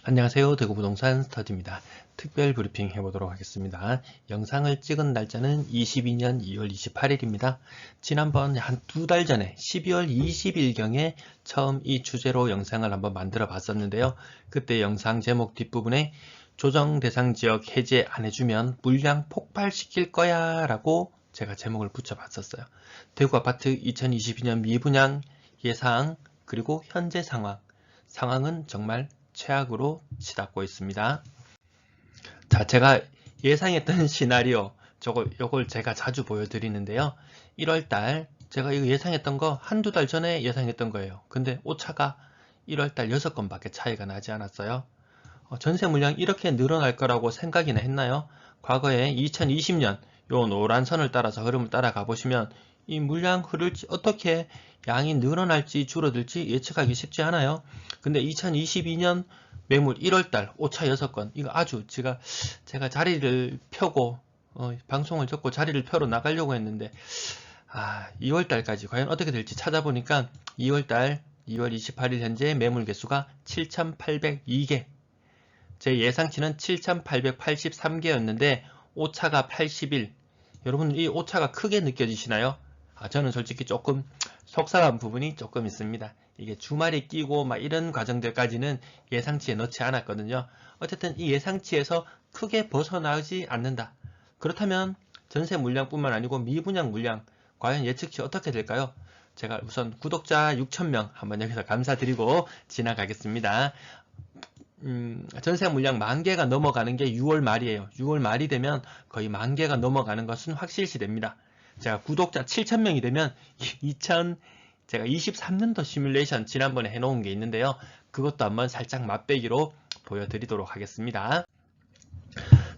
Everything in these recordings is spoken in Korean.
안녕하세요. 대구부동산 스터디입니다. 특별 브리핑 해보도록 하겠습니다. 영상을 찍은 날짜는 22년 2월 28일입니다. 지난번 한 두 달 전에 12월 20일경에 처음 이 주제로 영상을 한번 만들어 봤었는데요. 그때 영상 제목 뒷부분에 조정 대상 지역 해제 안 해주면 물량 폭발시킬 거야 라고 제가 제목을 붙여봤었어요. 대구 아파트 2022년 미분양 예상 그리고 현재 상황은 정말 최악으로 치닫고 있습니다. 자, 제가 예상했던 시나리오, 요걸 제가 자주 보여드리는데요. 1월달, 제가 이거 예상했던 거 한두 달 전에 예상했던 거예요. 근데 오차가 1월달 6건밖에 차이가 나지 않았어요. 전세 물량 이렇게 늘어날 거라고 생각이나 했나요? 과거에 2020년 요 노란 선을 따라서 흐름을 따라가 보시면 이 물량 흐를지 어떻게 양이 늘어날지 줄어들지 예측하기 쉽지 않아요. 근데 2022년 매물 1월달 오차 6건 이거 아주 제가 자리를 펴고 방송을 접고 자리를 펴러 나가려고 했는데 2월달까지 과연 어떻게 될지 찾아보니까 2월달 2월 28일 현재 매물 개수가 7,802개 제 예상치는 7,883개였는데 오차가 81 여러분 이 오차가 크게 느껴지시나요? 저는 솔직히 조금 속상한 부분이 조금 있습니다. 이게 주말이 끼고 막 이런 과정들까지는 예상치에 넣지 않았거든요. 어쨌든 이 예상치에서 크게 벗어나지 않는다. 그렇다면 전세 물량뿐만 아니고 미분양 물량 과연 예측치 어떻게 될까요? 제가 우선 구독자 6,000명 한번 여기서 감사드리고 지나가겠습니다. 전세 물량 10,000개가 넘어가는 게 6월 말이에요. 6월 말이 되면 거의 10,000개가 넘어가는 것은 확실시됩니다. 제가 구독자 7,000명이 되면 제가 23년도 시뮬레이션 지난번에 해놓은 게 있는데요. 그것도 한번 살짝 맛배기로 보여드리도록 하겠습니다.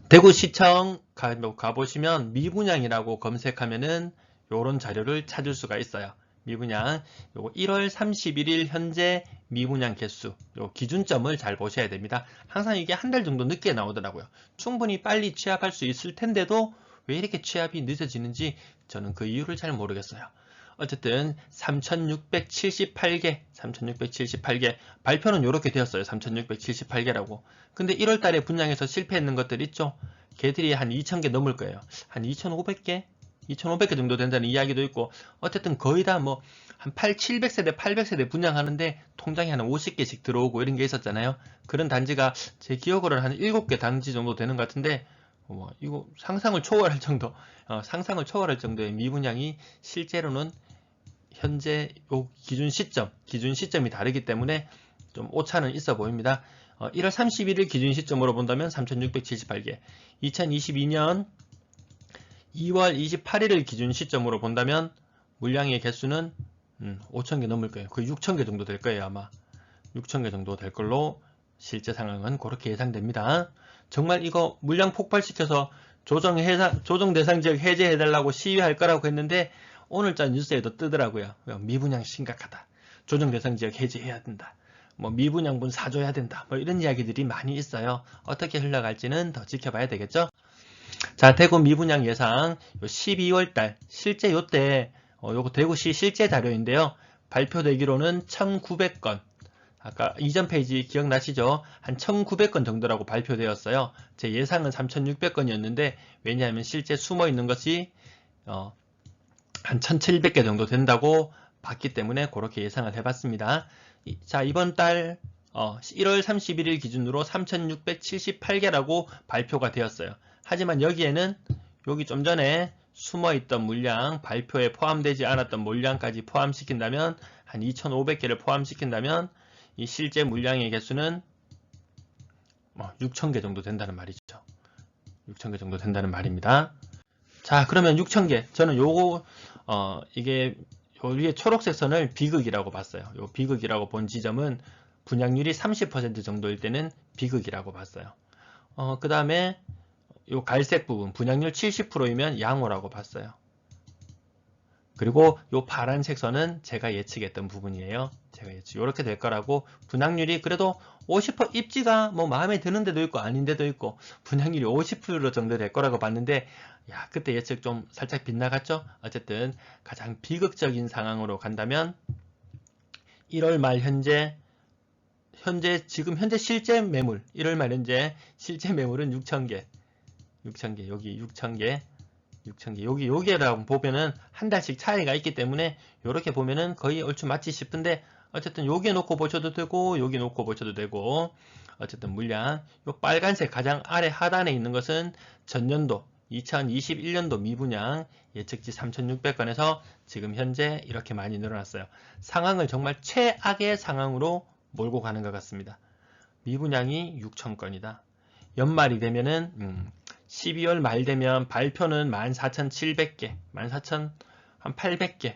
대구시청 가보시면 미분양이라고 검색하면은 요런 자료를 찾을 수가 있어요. 미분양 요거 1월 31일 현재 미분양 개수 요 기준점을 잘 보셔야 됩니다. 항상 이게 한 달 정도 늦게 나오더라고요. 충분히 빨리 취합할 수 있을 텐데도 왜 이렇게 취합이 늦어지는지 저는 그 이유를 잘 모르겠어요. 어쨌든 3,678개 발표는 이렇게 되었어요. 3,678개라고. 근데 1월 달에 분양해서 실패했는 것들 있죠. 걔들이 한 2,000개 넘을 거예요. 한 2,500개? 2,500개 정도 된다는 이야기도 있고 어쨌든 거의 다 뭐 한 700세대, 800세대 분양하는데 통장에 한 50개씩 들어오고 이런 게 있었잖아요. 그런 단지가 제 기억으로는 한 7개 단지 정도 되는 것 같은데 이거 상상을 초월할 정도의 미분양이 실제로는 현재 요 기준 시점이 다르기 때문에 좀 오차는 있어 보입니다. 1월 31일 기준 시점으로 본다면 3,678개, 2022년 2월 28일을 기준 시점으로 본다면 물량의 개수는 5,000개 넘을 거예요. 거의 6,000개 정도 될 거예요. 아마 6,000개 정도 될 걸로 실제 상황은 그렇게 예상됩니다. 정말 이거 물량 폭발시켜서 조정 대상 지역 해제해달라고 시위할 거라고 했는데 오늘자 뉴스에도 뜨더라고요. 미분양 심각하다. 조정 대상 지역 해제해야 된다. 미분양분 사줘야 된다. 이런 이야기들이 많이 있어요. 어떻게 흘러갈지는 더 지켜봐야 되겠죠. 자, 대구 미분양 예상 12월달 실제 요때 요거 대구시 실제 자료인데요. 발표되기로는 1,900건 아까 이전 페이지 기억나시죠? 한 1,900건 정도라고 발표되었어요. 제 예상은 3,600건이었는데 왜냐하면 실제 숨어있는 것이 한 1,700개 정도 된다고 봤기 때문에 그렇게 예상을 해봤습니다. 자, 이번 달 1월 31일 기준으로 3,678개라고 발표가 되었어요. 하지만 여기에는 여기 좀 전에 숨어있던 물량, 발표에 포함되지 않았던 물량까지 포함시킨다면 한 2,500개를 포함시킨다면 이 실제 물량의 개수는 6,000개 정도 된다는 말이죠. 6,000개 정도 된다는 말입니다. 자, 그러면 6,000개. 저는 요거 이게 요 위에 초록색 선을 비극이라고 봤어요. 요 비극이라고 본 지점은 분양률이 30% 정도일 때는 비극이라고 봤어요. 그 다음에 요 갈색 부분 분양률 70%이면 양호라고 봤어요. 그리고 요 파란색 선은 제가 예측했던 부분이에요. 제가 이렇게 될 거라고 분양률이 그래도 50% 입지가 마음에 드는 데도 있고 아닌 데도 있고 분양률이 50% 정도 될 거라고 봤는데 그때 예측 좀 살짝 빗나갔죠. 어쨌든 가장 비극적인 상황으로 간다면 1월 말 현재 지금 현재 실제 매물 1월 말 현재 실제 매물은 6,000개 여기 6,000개 여기라고 보면은 한 달씩 차이가 있기 때문에 이렇게 보면은 거의 얼추 맞지 싶은데, 어쨌든 여기 놓고 보셔도 되고 여기 놓고 보셔도 되고, 어쨌든 물량 요 빨간색 가장 아래 하단에 있는 것은 전년도 2021년도 미분양 예측치 3,600건에서 지금 현재 이렇게 많이 늘어났어요. 상황을 정말 최악의 상황으로 몰고 가는 것 같습니다. 미분양이 6,000건이다. 연말이 되면은 12월 말 되면 발표는 14,700개, 14,800개,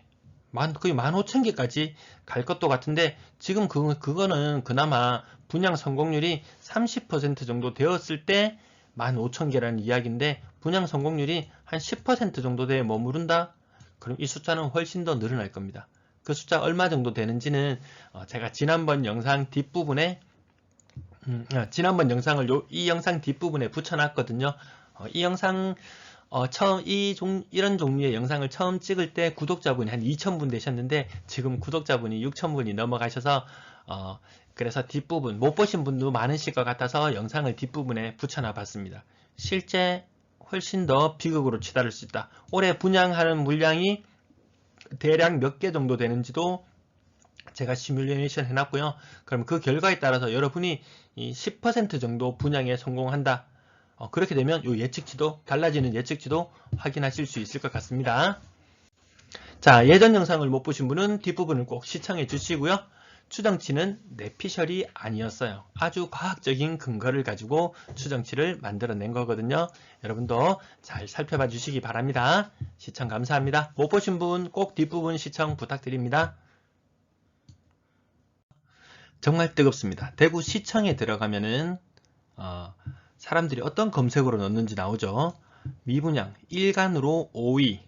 거의 15,000개까지 갈 것도 같은데, 지금 그거는 그나마 분양 성공률이 30% 정도 되었을 때 15,000개라는 이야기인데, 분양 성공률이 한 10% 정도 돼 머무른다? 그럼 이 숫자는 훨씬 더 늘어날 겁니다. 그 숫자 얼마 정도 되는지는 제가 지난번 영상 뒷부분에 지난번 영상을 이 영상 뒷부분에 붙여놨거든요. 이 영상 이런 종류의 영상을 처음 찍을 때 구독자분이 한 2,000분 되셨는데, 지금 구독자분이 6,000분이 넘어가셔서 그래서 뒷부분 못 보신 분도 많으실 것 같아서 영상을 뒷부분에 붙여놔 봤습니다. 실제 훨씬 더 비극으로 치달을 수 있다. 올해 분양하는 물량이 대략 몇 개 정도 되는지도 제가 시뮬레이션 해놨고요. 그럼 그 결과에 따라서 여러분이 10% 정도 분양에 성공한다. 그렇게 되면 이 예측치도, 달라지는 예측치도 확인하실 수 있을 것 같습니다. 자, 예전 영상을 못 보신 분은 뒷부분을 꼭 시청해 주시고요. 추정치는 뇌피셜이 아니었어요. 아주 과학적인 근거를 가지고 추정치를 만들어낸 거거든요. 여러분도 잘 살펴봐 주시기 바랍니다. 시청 감사합니다. 못 보신 분 꼭 뒷부분 시청 부탁드립니다. 정말 뜨겁습니다. 대구 시청에 들어가면은 사람들이 어떤 검색어로 넣는지 나오죠. 미분양 일간으로 5위,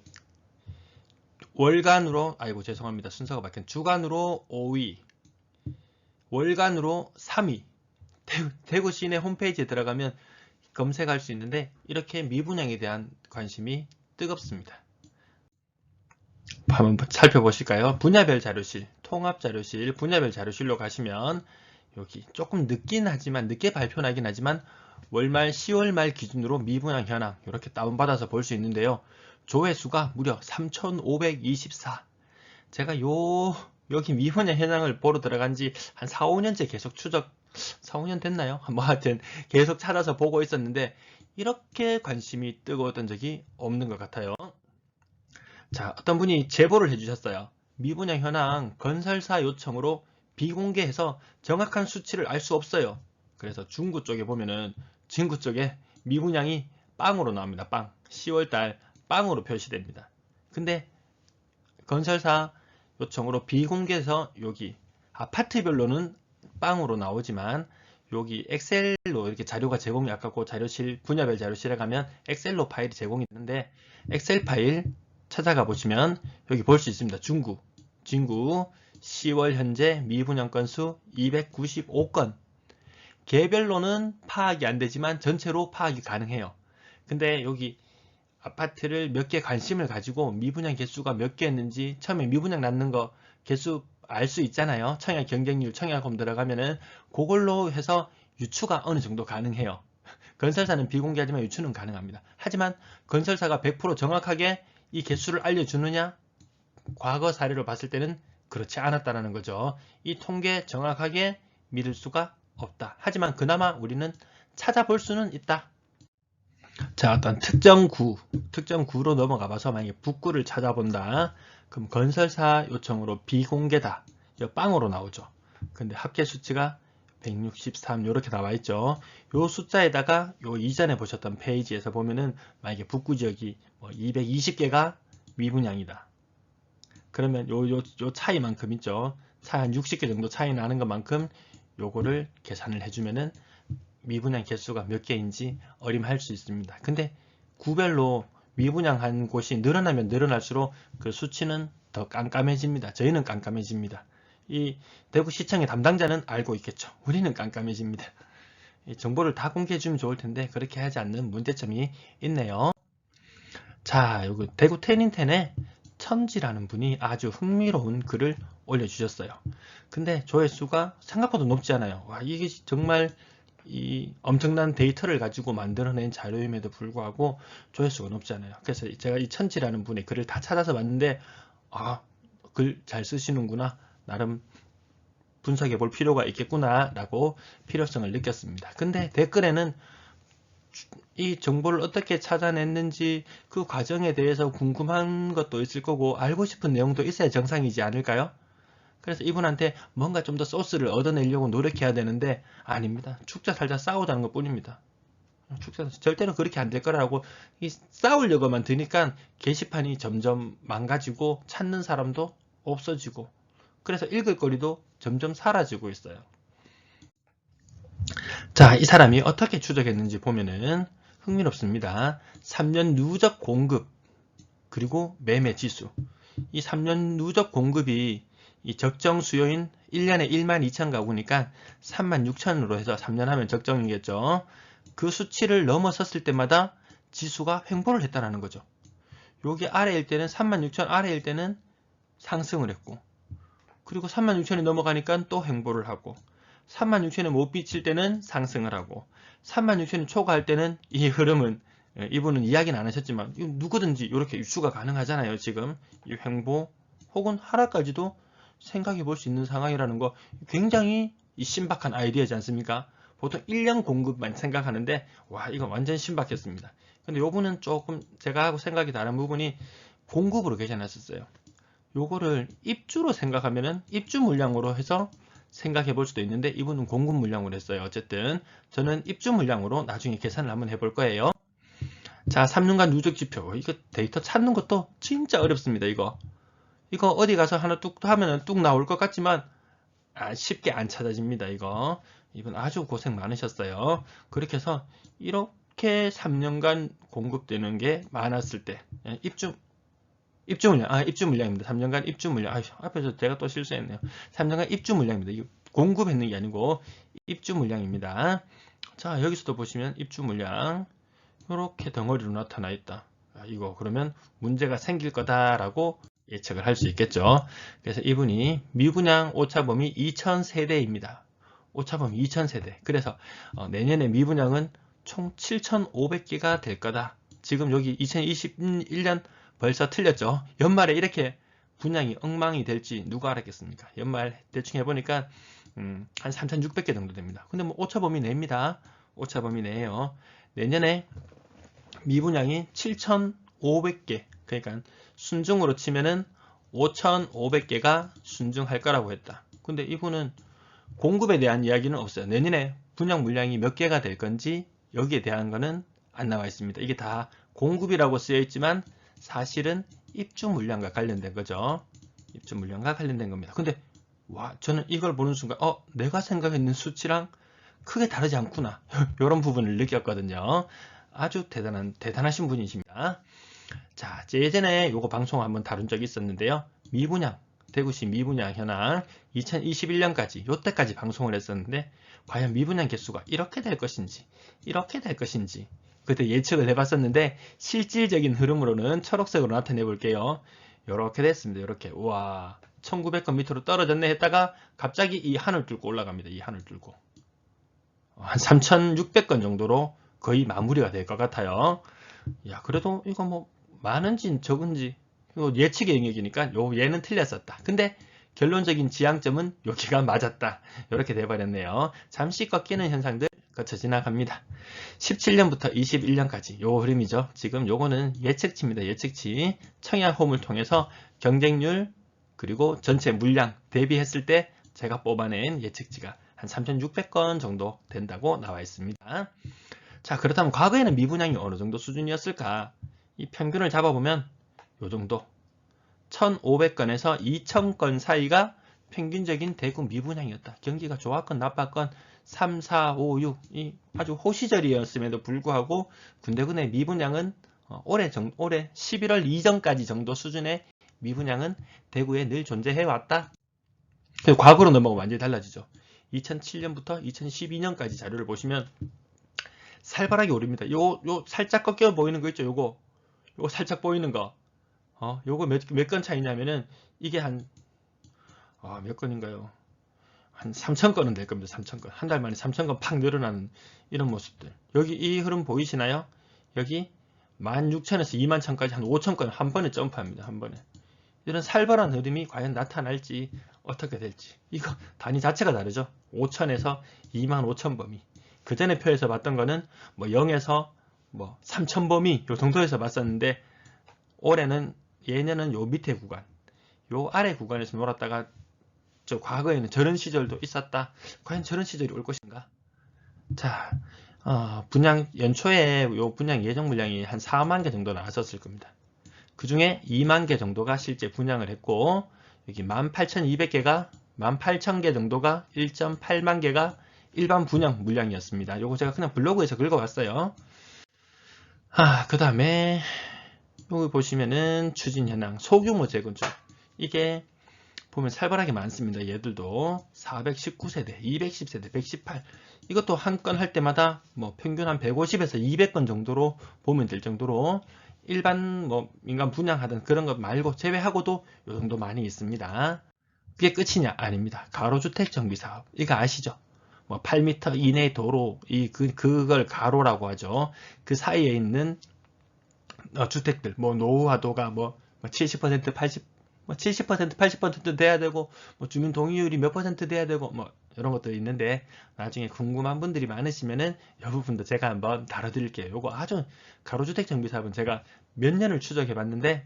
월간으로, 아이고 죄송합니다. 순서가 바뀐, 주간으로 5위, 월간으로 3위. 대구 시내 홈페이지에 들어가면 검색할 수 있는데, 이렇게 미분양에 대한 관심이 뜨겁습니다. 한번 살펴보실까요? 분야별 자료실, 통합자료실, 분야별 자료실로 가시면 여기 조금 늦게 발표나긴 하지만 월말 10월 말 기준으로 미분양 현황 이렇게 다운받아서 볼 수 있는데요. 조회수가 무려 3,524. 제가 여기 미분양 현황을 보러 들어간 지 한 4, 5년째 계속 4, 5년 됐나요? 뭐 하여튼 계속 찾아서 보고 있었는데, 이렇게 관심이 뜨거웠던 적이 없는 것 같아요. 자, 어떤 분이 제보를 해주셨어요. 미분양 현황 건설사 요청으로 비공개해서 정확한 수치를 알 수 없어요. 그래서 중구 쪽에 보면은 진구 쪽에 미분양이 빵으로 나옵니다. 빵. 10월달 빵으로 표시됩니다. 근데 건설사 요청으로 비공개해서 여기 아파트별로는 빵으로 나오지만, 여기 엑셀로 이렇게 자료가 제공이, 아까 그 자료실, 분야별 자료실에 가면 엑셀로 파일이 제공이 되는데, 엑셀 파일 찾아가 보시면 여기 볼 수 있습니다. 진구 10월 현재 미분양 건수 295건. 개별로는 파악이 안 되지만 전체로 파악이 가능해요. 근데 여기 아파트를 몇 개 관심을 가지고 미분양 개수가 몇 개였는지 처음에 미분양 났는 거 개수 알 수 있잖아요. 청약 경쟁률, 청약홈 들어가면은 그걸로 해서 유추가 어느 정도 가능해요. 건설사는 비공개하지만 유추는 가능합니다. 하지만 건설사가 100% 정확하게 이 개수를 알려주느냐? 과거 사례로 봤을 때는 그렇지 않았다는 거죠. 이 통계 정확하게 믿을 수가 없다. 하지만 그나마 우리는 찾아볼 수는 있다. 자, 어떤 특정 구로 넘어가 봐서 만약에 북구를 찾아본다. 그럼 건설사 요청으로 비공개다. 이 빵으로 나오죠. 근데 합계 수치가 163 이렇게 나와 있죠. 요 숫자에다가 요 이전에 보셨던 페이지에서 보면은 만약에 북구 지역이 220개가 미분양이다. 그러면 요 차이만큼 있죠. 차이 한 60개 정도 차이 나는 것만큼 요거를 계산을 해주면은 미분양 개수가 몇 개인지 어림할 수 있습니다. 근데 구별로 미분양한 곳이 늘어나면 늘어날수록 그 수치는 더 깜깜해집니다. 저희는 깜깜해집니다. 이 대구시청의 담당자는 알고 있겠죠. 우리는 깜깜해집니다. 이 정보를 다 공개해주면 좋을 텐데 그렇게 하지 않는 문제점이 있네요. 자, 여기 대구 태닝텐에 천지라는 분이 아주 흥미로운 글을 올려주셨어요. 근데 조회수가 생각보다 높지 않아요. 와, 이게 정말 이 엄청난 데이터를 가지고 만들어낸 자료임에도 불구하고 조회수가 높지 않아요. 그래서 제가 이 천지라는 분의 글을 다 찾아서 봤는데, 아, 글 잘 쓰시는구나, 나름 분석해 볼 필요가 있겠구나 라고 필요성을 느꼈습니다. 근데 댓글에는 이 정보를 어떻게 찾아냈는지 그 과정에 대해서 궁금한 것도 있을 거고 알고 싶은 내용도 있어야 정상이지 않을까요? 그래서 이분한테 뭔가 좀 더 소스를 얻어내려고 노력해야 되는데 아닙니다. 죽자 살자 싸우자는 것 뿐입니다. 죽자 절대로 그렇게 안 될 거라고 이 싸우려고만 드니까 게시판이 점점 망가지고 찾는 사람도 없어지고 그래서 읽을 거리도 점점 사라지고 있어요. 자, 이 사람이 어떻게 추적했는지 보면은 흥미롭습니다. 3년 누적 공급 그리고 매매 지수. 이 3년 누적 공급이 이 적정 수요인 1년에 12,000 가구니까 36,000으로 해서 3년 하면 적정이겠죠. 그 수치를 넘어섰을 때마다 지수가 횡보를 했다는 거죠. 여기 아래일 때는 36,000 아래일 때는 상승을 했고 그리고 36,000이 넘어가니까 또 횡보를 하고 36,000에 못 미칠 때는 상승을 하고 36,000이 초과할 때는 이 흐름은 이분은 이야기는 안 하셨지만 누구든지 이렇게 유추가 가능하잖아요. 지금 이 횡보 혹은 하락까지도 생각해 볼 수 있는 상황이라는 거 굉장히 신박한 아이디어지 않습니까? 보통 1년 공급만 생각하는데 와 이거 완전 신박했습니다. 근데 요분은 조금 제가 하고 생각이 다른 부분이 공급으로 계산했었어요. 요거를 입주로 생각하면은 입주 물량으로 해서 생각해 볼 수도 있는데 이분은 공급 물량으로 했어요. 어쨌든 저는 입주 물량으로 나중에 계산을 한번 해볼 거예요. 자, 3년간 누적 지표. 이거 데이터 찾는 것도 진짜 어렵습니다. 이거 어디 가서 하나 뚝 하면은 뚝 나올 것 같지만 쉽게 안 찾아집니다. 이분 아주 고생 많으셨어요. 그렇게 해서 이렇게 3년간 공급되는 게 많았을 때 입주 물량, 입주 물량입니다. 3년간 입주 물량. 앞에서 제가 또 실수했네요. 3년간 입주 물량입니다. 이거 공급했는 게 아니고 입주 물량입니다. 자, 여기서도 보시면 입주 물량 이렇게 덩어리로 나타나 있다. 이거 그러면 문제가 생길 거다라고 예측을 할 수 있겠죠. 그래서 이분이 미분양 오차범위 2000세대입니다. 오차범위 2000세대. 그래서 내년에 미분양은 총 7,500개가 될 거다. 지금 여기 2021년 벌써 틀렸죠. 연말에 이렇게 분양이 엉망이 될지 누가 알았겠습니까? 연말 대충 해보니까 한 3,600개 정도 됩니다. 근데 뭐 오차범위 내입니다. 오차범위 내예요. 내년에 미분양이 7,500개 그러니까 순증으로 치면은 5,500개가 순증할 거라고 했다. 근데 이분은 공급에 대한 이야기는 없어요. 내년에 분양 물량이 몇 개가 될 건지 여기에 대한 거는 안 나와 있습니다. 이게 다 공급이라고 쓰여 있지만 사실은 입주 물량과 관련된 거죠. 입주 물량과 관련된 겁니다. 근데 와 저는 이걸 보는 순간 내가 생각했는 수치랑 크게 다르지 않구나. 이런 부분을 느꼈거든요. 아주 대단하신 분이십니다. 자, 예전에 요거 방송 한번 다룬 적이 있었는데요. 미분양, 대구시 미분양 현황 2021년까지 요때까지 방송을 했었는데 과연 미분양 개수가 이렇게 될 것인지 그때 예측을 해봤었는데 실질적인 흐름으로는 초록색으로 나타내 볼게요. 이렇게 됐습니다. 이렇게 우와 1900건 밑으로 떨어졌네 했다가 갑자기 이 한을 뚫고 올라갑니다. 이 한을 뚫고 한 3600건 정도로 거의 마무리가 될 것 같아요. 야 그래도 이거 뭐 많은지 적은지 이거 예측의 영역이니까 얘는 틀렸었다. 근데 결론적인 지향점은 여기가 맞았다. 이렇게 돼버렸네요. 잠시 꺾이는 현상들 거쳐 지나갑니다. 17년부터 21년까지 요 흐름이죠. 지금 요거는 예측치입니다. 예측치 청약홈을 통해서 경쟁률 그리고 전체 물량 대비했을 때 제가 뽑아낸 예측치가 한 3,600건 정도 된다고 나와 있습니다. 자 그렇다면 과거에는 미분양이 어느 정도 수준이었을까? 이 평균을 잡아보면 요 정도 1,500건에서 2,000건 사이가 평균적인 대구 미분양이었다. 경기가 좋았건 나빴건 3, 4, 5, 6 이 아주 호시절이었음에도 불구하고 군데군데 미분양은 올해 11월 이전까지 정도 수준의 미분양은 대구에 늘 존재해 왔다. 과거로 넘어가면 완전히 달라지죠. 2007년부터 2012년까지 자료를 보시면 살벌하게 오릅니다. 요 살짝 꺾여 보이는 거 있죠. 요거 살짝 보이는 거. 요거 몇 건 차이냐면은 이게 한 몇 건인가요? 한 3,000건은 될 겁니다. 3,000건. 한 달 만에 3,000건 팍 늘어나는 이런 모습들. 여기 이 흐름 보이시나요? 여기 16,000에서 21,000까지 한 5,000건 한 번에 점프합니다. 한 번에. 이런 살벌한 흐름이 과연 나타날지 어떻게 될지. 이거 단위 자체가 다르죠. 5,000에서 25,000 범위. 그 전에 표에서 봤던 거는 뭐 0에서 뭐 3,000 범위 요 정도에서 봤었는데 올해는 예년은 요 밑에 구간, 요 아래 구간에서 놀았다가 저 과거에는 저런 시절도 있었다. 과연 저런 시절이 올 것인가? 자, 분양 연초에 요 분양 예정 물량이 한 4만 개 정도 나왔었을 겁니다. 그 중에 2만 개 정도가 실제 분양을 했고 여기 18,200개가 18,000개 정도가 1.8만 개가 일반 분양 물량이었습니다. 요거 제가 그냥 블로그에서 긁어봤어요. 그 다음에 여기 보시면은 추진 현황 소규모 재건축 이게 보면 살벌하게 많습니다. 얘들도 419세대, 210세대, 118 이것도 한 건 할 때마다 뭐 평균 한 150에서 200건 정도로 보면 될 정도로 일반 뭐 민간 분양하던 그런 것 말고 제외하고도 요 정도 많이 있습니다. 그게 끝이냐? 아닙니다. 가로주택 정비사업 이거 아시죠? 뭐 8m 이내의 도로 그걸 가로라고 하죠. 그 사이에 있는 주택들 뭐 노후화도가 뭐 70% 80 70% 80% 돼야 되고 뭐 주민 동의율이 몇 퍼센트 돼야 되고 뭐 이런 것들이 있는데 나중에 궁금한 분들이 많으시면은 이 부분도 제가 한번 다뤄드릴게요. 요거 아주 가로주택 정비사업은 제가 몇 년을 추적해 봤는데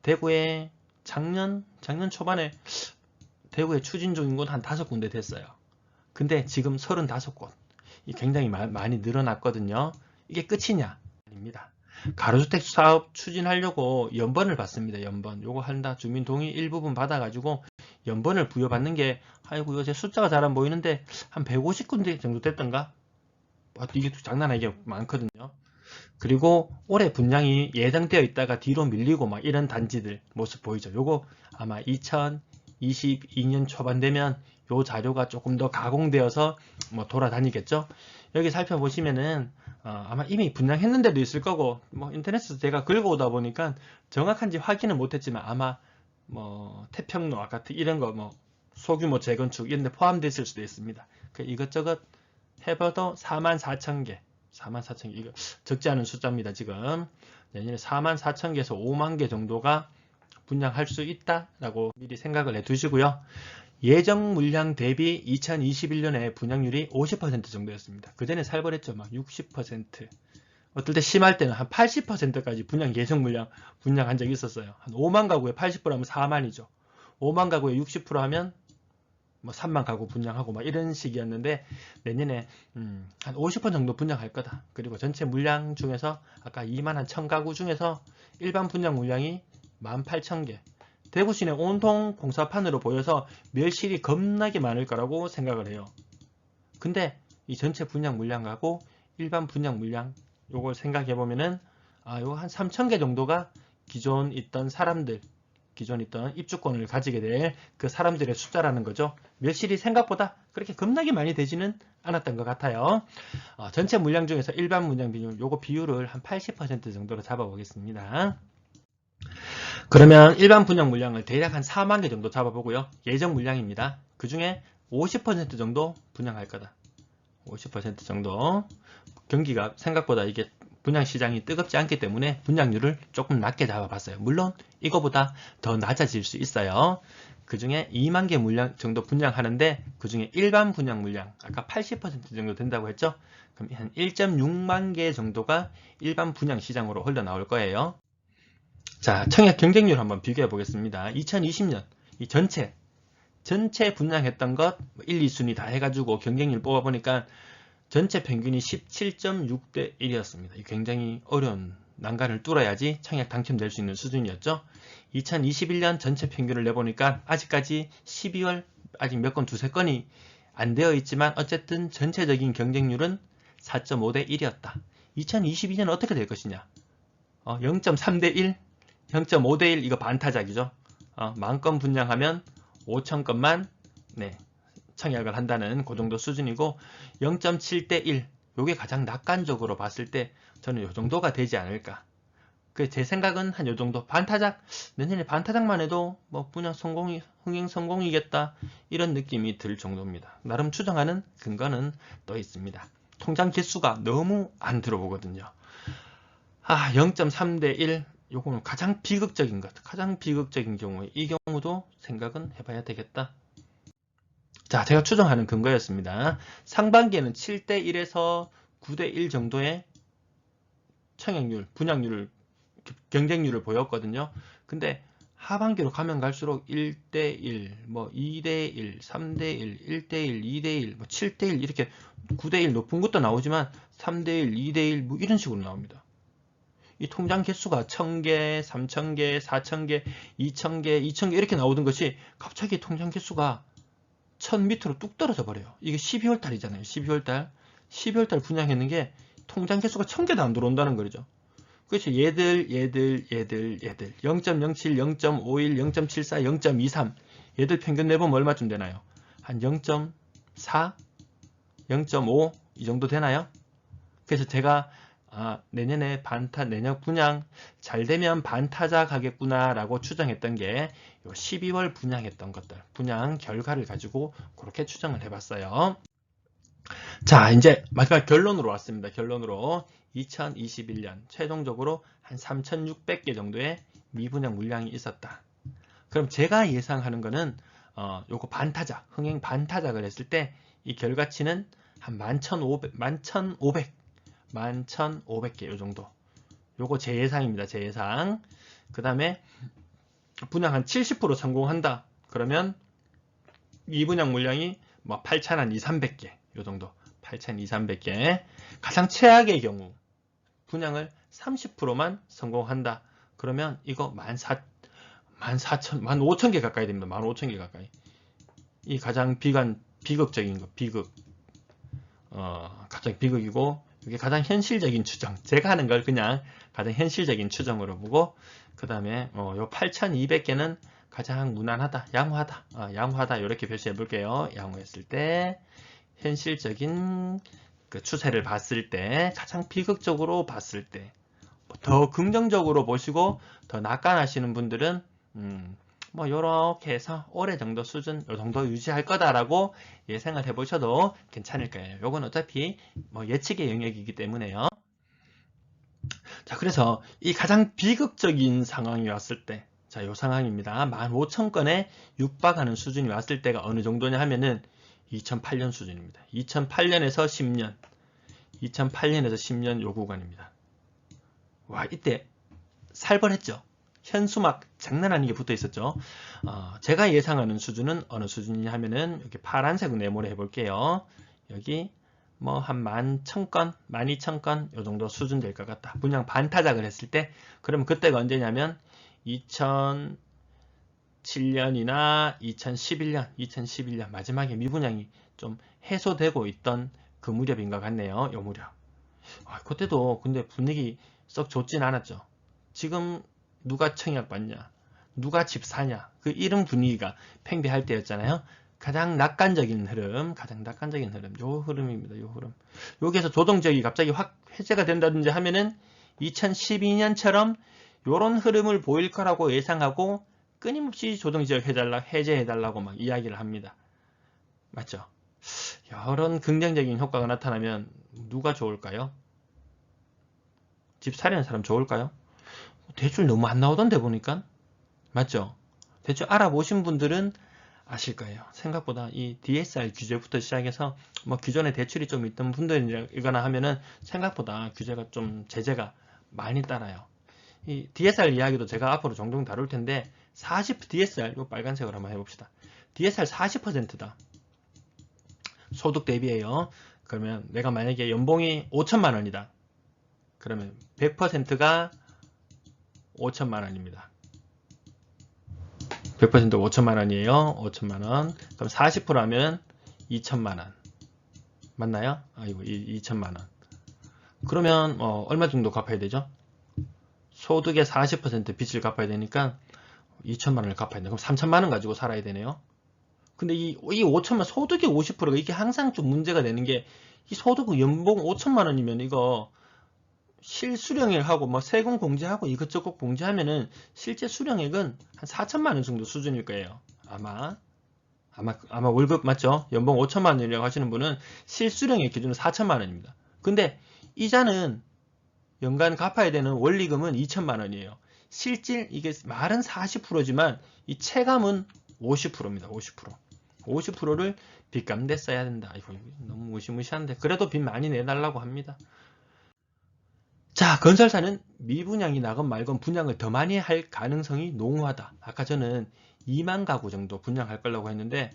대구에 작년 초반에 대구에 추진 중인 곳 한 5군데 됐어요. 근데 지금 35곳 굉장히 많이 늘어났거든요. 이게 끝이냐? 아닙니다. 가로주택 사업 추진하려고 연번을 받습니다. 연번. 요거 한다. 주민동의 일부분 받아가지고 연번을 부여받는 게 아이고 요새 숫자가 잘 안 보이는데 한 150군데 정도 됐던가? 이게 장난 아니게 많거든요. 그리고 올해 분양이 예정되어 있다가 뒤로 밀리고 막 이런 단지들 모습 보이죠. 요거 아마 2022년 초반 되면 요 자료가 조금 더 가공되어서 뭐 돌아다니겠죠. 여기 살펴보시면은 아마 이미 분양했는데도 있을 거고 뭐 인터넷에서 제가 긁어오다 보니까 정확한지 확인은 못했지만 아마 뭐 태평로 아파트 이런 거 뭐 소규모 재건축 이런 데 포함됐을 수도 있습니다. 이것저것 해봐도 44,000개 44,000개 이거 적지 않은 숫자입니다. 지금 내년에 44,000개에서 5만 개 정도가 분양할 수 있다라고 미리 생각을 해 두시고요. 예정 물량 대비 2021년에 분양률이 50% 정도였습니다. 그 전에 살벌했죠. 막 60%. 어떨 때 심할 때는 한 80%까지 분양 예정 물량 분양한 적이 있었어요. 한 5만 가구에 80% 하면 4만이죠. 5만 가구에 60% 하면 뭐 3만 가구 분양하고 막 이런 식이었는데 내년에 한 50% 정도 분양할 거다. 그리고 전체 물량 중에서 아까 2만 한 1000가구 중에서 일반 분양 물량이 18,000개. 대구 시내 온통 공사판으로 보여서 멸실이 겁나게 많을 거라고 생각을 해요. 근데 이 전체 분양 물량하고 일반 분양 물량 요걸 생각해 보면은 요거 한 3,000개 정도가 기존 있던 사람들 기존 있던 입주권을 가지게 될 그 사람들의 숫자라는 거죠. 멸실이 생각보다 그렇게 겁나게 많이 되지는 않았던 것 같아요. 전체 물량 중에서 일반 물량 비율 요거 비율을 한 80% 정도로 잡아보겠습니다. 그러면 일반 분양 물량을 대략 한 4만 개 정도 잡아보고요. 예정 물량입니다. 그 중에 50% 정도 분양할 거다. 50% 정도. 경기가 생각보다 이게 분양시장이 뜨겁지 않기 때문에 분양률을 조금 낮게 잡아봤어요. 물론 이거보다 더 낮아질 수 있어요. 그 중에 2만 개 물량 정도 분양하는데 그 중에 일반 분양 물량 아까 80% 정도 된다고 했죠. 그럼 한 1.6만 개 정도가 일반 분양 시장으로 흘러나올 거예요. 자, 청약 경쟁률 한번 비교해 보겠습니다. 2020년 이 전체 분양했던 것 1, 2순위 다 해가지고 경쟁률 뽑아보니까 전체 평균이 17.6대 1이었습니다. 굉장히 어려운 난간을 뚫어야지 청약 당첨될 수 있는 수준이었죠. 2021년 전체 평균을 내보니까 아직까지 12월 아직 몇 건 두세 건이 안 되어 있지만 어쨌든 전체적인 경쟁률은 4.5대 1이었다. 2022년은 어떻게 될 것이냐? 0.3대 1, 0.5대 1 이거 반타작이죠. 만 건 분양하면 5,000건만 청약을 한다는 그 정도 수준이고 0.7대 1 요게 가장 낙관적으로 봤을 때 저는 요 정도가 되지 않을까. 그 제 생각은 한 요 정도. 반타작, 내년에 반타작만 해도 뭐 분양 성공이, 흥행 성공이겠다. 이런 느낌이 들 정도입니다. 나름 추정하는 근거는 또 있습니다. 통장 개수가 너무 안 들어오거든요. 0.3대 1. 요거는 가장 비극적인 것. 가장 비극적인 경우에 이 경우도 생각은 해봐야 되겠다. 자, 제가 추정하는 근거였습니다. 상반기에는 7대 1에서 9대 1 정도의 청약률, 분양률을 경쟁률을 보였거든요. 근데 하반기로 가면 갈수록 1대1, 뭐 2대1, 3대1, 1대1, 2대1, 뭐 7대1 이렇게 9대1 높은 것도 나오지만 3대1, 2대1 뭐 이런 식으로 나옵니다. 이 통장 개수가 1000개, 3000개, 4000개, 2000개, 2000개 이렇게 나오던 것이 갑자기 통장 개수가 1000 밑으로 뚝 떨어져 버려요. 이게 12월 달이잖아요. 12월 달. 12월 달 분양했는 게 통장 개수가 1000개도 안 들어온다는 거죠. 그렇죠. 얘들 0.07, 0.51, 0.74, 0.23 얘들 평균 내보면 얼마쯤 되나요? 한 0.4, 0.5 이 정도 되나요? 그래서 제가 내년에 내년 분양 잘 되면 반타작 하겠구나 라고 추정했던 게 12월 분양했던 것들, 분양 결과를 가지고 그렇게 추정을 해봤어요. 자, 이제 마지막 결론으로 왔습니다. 결론으로 2021년 최종적으로 한 3,600개 정도의 미분양 물량이 있었다. 그럼 제가 예상하는 거는 요거 반타작, 흥행 반타작을 했을 때 이 결과치는 한 11,500개 요 정도. 요거 제 예상입니다. 제 예상. 그 다음에 분양 한 70% 성공한다. 그러면 미분양 물량이 뭐 8,200개 요 정도. 8,200개. 가장 최악의 경우 분양을 30%만 성공한다. 그러면 이거 15,000개 가까이 됩니다. 15,000개 가까이. 이 가장 비극적인 거, 갑자기 비극이고, 이게 가장 현실적인 추정. 제가 하는 걸 그냥 가장 현실적인 추정으로 보고, 그 다음에, 요 8,200개는 가장 무난하다, 양호하다, 이렇게 표시해 볼게요. 양호했을 때, 현실적인 그 추세를 봤을 때, 가장 비극적으로 봤을 때, 더 긍정적으로 보시고, 더 낙관하시는 분들은, 뭐 요렇게 해서 올해 정도 수준 요 정도 유지할 거다라고 예상을 해보셔도 괜찮을 거예요. 요건 어차피 뭐 예측의 영역이기 때문에요. 자, 그래서 이 가장 비극적인 상황이 왔을 때, 자, 요 상황입니다. 15,000건에 육박하는 수준이 왔을 때가 어느 정도냐 하면은 2008년 수준입니다. 2008년에서 10년, 2008년에서 10년 요 구간입니다. 와, 이때 살벌했죠. 현수막 장난 아니게 붙어 있었죠. 제가 예상하는 수준은 어느 수준이냐 하면은 여기 파란색 네모를 해볼게요. 여기 뭐 한 11,000건, 12,000건 요 정도 수준 될 것 같다. 분양 반타작을 했을 때, 그러면 그때가 언제냐면 2007년이나 2011년 마지막에 미분양이 좀 해소되고 있던 그 무렵인 것 같네요. 요 무렵. 그때도 근데 분위기 썩 좋진 않았죠. 지금 누가 청약 받냐, 누가 집 사냐, 그 이런 분위기가 팽배할 때였잖아요. 가장 낙관적인 흐름, 요 흐름입니다. 요 흐름. 여기에서 조정적이 갑자기 확 해제가 된다든지 하면은 2012년처럼 요런 흐름을 보일 거라고 예상하고 끊임없이 조정지역 해제해달라고 막 이야기를 합니다. 맞죠? 이런 긍정적인 효과가 나타나면 누가 좋을까요? 집 사려는 사람 좋을까요? 대출 너무 안 나오던데 보니까. 맞죠? 대출 알아보신 분들은 아실 거예요. 생각보다 이 DSR 규제부터 시작해서 뭐 기존에 대출이 좀 있던 분들이거나 하면은 생각보다 규제가 좀 제재가 많이 따라요. 이 DSR 이야기도 제가 앞으로 종종 다룰 텐데 DSR 이 빨간색으로 한번 해봅시다. DSR 40%다. 소득 대비예요. 그러면 내가 만약에 연봉이 5천만 원이다. 그러면 100%가 5천만 원입니다. 100% 5천만 원이에요. 5천만 원. 그럼 40% 하면 2천만 원. 맞나요? 이거 2천만 원. 그러면 얼마 정도 갚아야 되죠? 소득의 40% 빚을 갚아야 되니까 2천만 원을 갚아야 돼요. 그럼 3천만 원 가지고 살아야 되네요. 근데 이 5천만 소득의 50%가 이게 항상 좀 문제가 되는 게 이 소득 연봉 5천만 원이면 이거 실수령액하고 뭐 세금 공제하고 이것저것 공제하면은 실제 수령액은 한 4천만 원 정도 수준일 거예요. 아마 월급 맞죠? 연봉 5천만 원이라고 하시는 분은 실수령액 기준은 4천만 원입니다. 근데 이자는 연간 갚아야 되는 원리금은 2천만 원이에요. 실질 이게 말은 40%지만 이 체감은 50%입니다. 50%. 50%를 빚 갚는데 써야 된다. 이거 너무 무시무시한데 그래도 빚 많이 내달라고 합니다. 자, 건설사는 미분양이 나건 말건 분양을 더 많이 할 가능성이 농후하다. 아까 저는 2만 가구 정도 분양할 거라고 했는데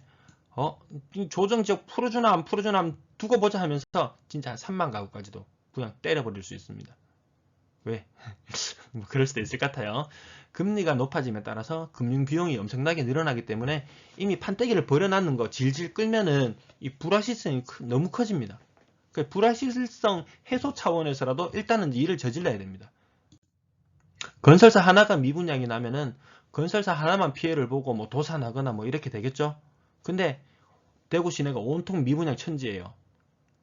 조정지역 풀어주나 안 풀어주나 한번 두고 보자 하면서 진짜 한 3만 가구까지도 분양 때려버릴 수 있습니다. 왜? 뭐 그럴 수도 있을 것 같아요. 금리가 높아짐에 따라서 금융 비용이 엄청나게 늘어나기 때문에 이미 판때기를 버려놨는 거 질질 끌면은 이 불확실성이 너무 커집니다. 그 불확실성 해소 차원에서라도 일단은 일을 저질러야 됩니다. 건설사 하나가 미분양이 나면은 건설사 하나만 피해를 보고 뭐 도사 나거나 뭐 이렇게 되겠죠. 근데 대구 시내가 온통 미분양 천지예요.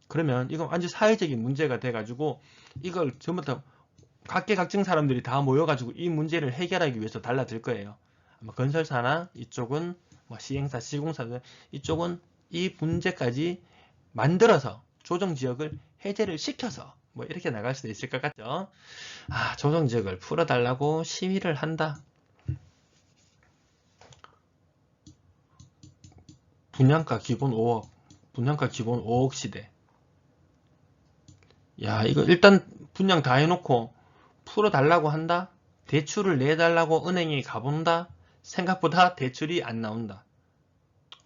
그러면 이건 완전 사회적인 문제가 돼가지고 이걸 전부 다 각계각층 사람들이 다 모여가지고 이 문제를 해결하기 위해서 달라들 거예요. 아마 건설사나 이쪽은 뭐 시행사, 시공사들 이쪽은 이 문제까지 만들어서 조정지역을 해제를 시켜서 뭐 이렇게 나갈 수도 있을 것 같죠. 조정지역을 풀어달라고 시위를 한다. 분양가 기본 5억, 분양가 기본 5억 시대. 야, 이거 일단 분양 다 해놓고 풀어달라고 한다? 대출을 내달라고 은행에 가본다? 생각보다 대출이 안 나온다.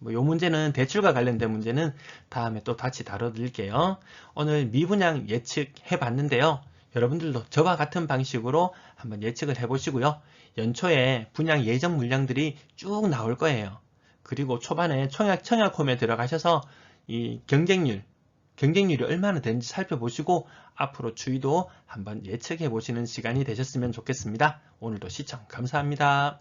뭐 요 문제는 대출과 관련된 문제는 다음에 또 같이 다뤄드릴게요. 오늘 미분양 예측해 봤는데요. 여러분들도 저와 같은 방식으로 한번 예측을 해보시고요. 연초에 분양 예정 물량들이 쭉 나올 거예요. 그리고 초반에 청약홈에 들어가셔서 이 경쟁률이 얼마나 되는지 살펴보시고 앞으로 추이도 한번 예측해 보시는 시간이 되셨으면 좋겠습니다. 오늘도 시청 감사합니다.